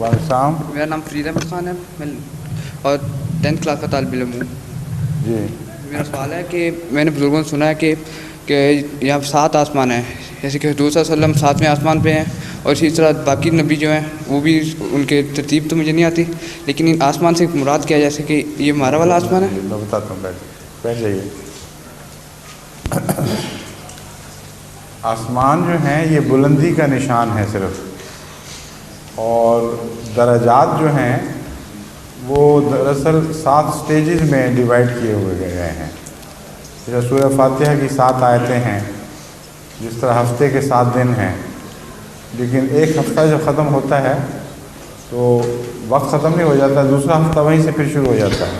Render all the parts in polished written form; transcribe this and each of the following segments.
وعلیکم السلام. میرا نام فرید احمد خان ہے، میں اور 10th کلاس کا طالب علم ہوں. جی میرا سوال ہے کہ میں نے بزرگوں سے سنا ہے کہ یہاں 7 آسمان ہیں، جیسے کہ حضور صلی اللہ علیہ وسلم 7ویں آسمان پہ ہیں، اور اسی طرح باقی نبی جو ہیں وہ بھی، ان کے ترتیب تو مجھے نہیں آتی، لیکن ان آسمان سے مراد کیا ہے، جیسے کہ یہ ہمارا والا آسمان ہے. میں بتاتا ہوں. بیٹھ جائیے. آسمان جو ہیں یہ بلندی کا نشان ہے صرف، اور درجات جو ہیں وہ دراصل 7 سٹیجز میں ڈیوائڈ کیے ہوئے گئے ہیں. جیسے سورہ فاتحہ کی 7 آیتیں ہیں، جس طرح ہفتے کے 7 دن ہیں، لیکن ایک ہفتہ جب ختم ہوتا ہے تو وقت ختم نہیں ہو جاتا، دوسرا ہفتہ وہیں سے پھر شروع ہو جاتا ہے.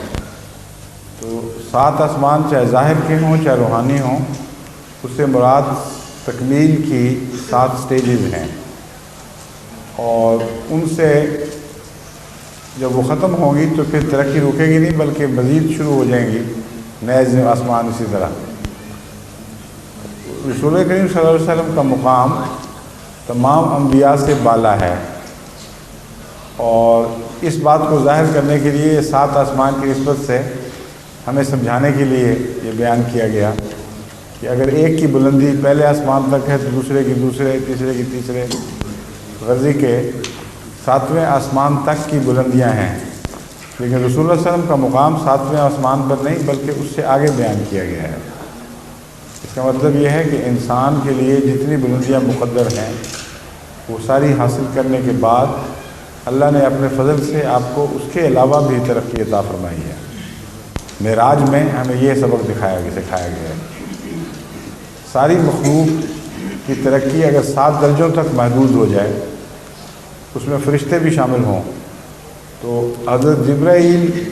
تو 7 آسمان چاہے ظاہر کے ہوں چاہے روحانی ہوں، اس سے مراد تکمیل کی 7 سٹیجز ہیں، اور ان سے جب وہ ختم ہوں گی تو پھر ترقی رکے گی نہیں، بلکہ مزید شروع ہو جائیں گی نئے آسمان. اسی طرح رسول کریم صلی اللہ علیہ وسلم کا مقام تمام انبیاء سے بالا ہے، اور اس بات کو ظاہر کرنے کے لیے 7 آسمان کی نسبت سے ہمیں سمجھانے کے لیے یہ بیان کیا گیا کہ اگر ایک کی بلندی پہلے آسمان تک ہے تو دوسرے کی دوسرے، تیسرے کی تیسرے، غزی کے 7ویں آسمان تک کی بلندیاں ہیں. لیکن رسول اللہ صلی اللہ علیہ وسلم کا مقام 7ویں آسمان پر نہیں بلکہ اس سے آگے بیان کیا گیا ہے. اس کا مطلب یہ ہے کہ انسان کے لیے جتنی بلندیاں مقدر ہیں وہ ساری حاصل کرنے کے بعد اللہ نے اپنے فضل سے آپ کو اس کے علاوہ بھی ترقی عطا فرمائی ہے. معراج میں ہمیں یہ سبق سکھایا گیا ہے. ساری مخلوق کی ترقی اگر 7 درجوں تک محدود ہو جائے، اس میں فرشتے بھی شامل ہوں، تو حضرت جبرائیل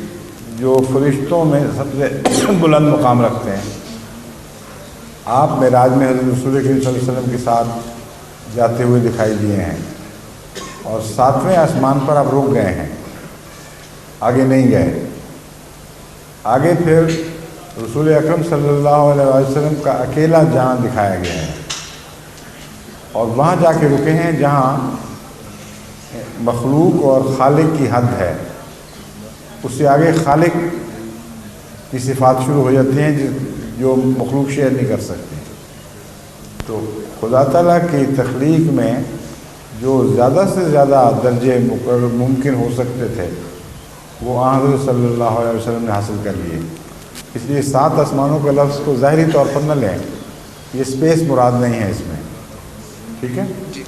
جو فرشتوں میں سب سے بلند مقام رکھتے ہیں، آپ معراج میں حضرت رسول کریم صلی اللہ علیہ وسلم کے ساتھ جاتے ہوئے دکھائی دیے ہیں، اور 7ویں آسمان پر آپ رک گئے ہیں، آگے نہیں گئے. آگے پھر رسول اکرم صلی اللہ علیہ وسلم کا اکیلا جہاں دکھایا گیا ہے، اور وہاں جا کے رکے ہیں جہاں مخلوق اور خالق کی حد ہے. اس سے آگے خالق کی صفات شروع ہو جاتی ہیں جو مخلوق شیئر نہیں کر سکتے. تو خدا تعالیٰ کی تخلیق میں جو زیادہ سے زیادہ درجے مقرر ممکن ہو سکتے تھے وہ حضرت صلی اللہ علیہ وسلم نے حاصل کر لیے. اس لیے 7 آسمانوں کے لفظ کو ظاہری طور پر نہ لیں، یہ اسپیس مراد نہیں ہے اس میں. ٹھیک ہے. جی.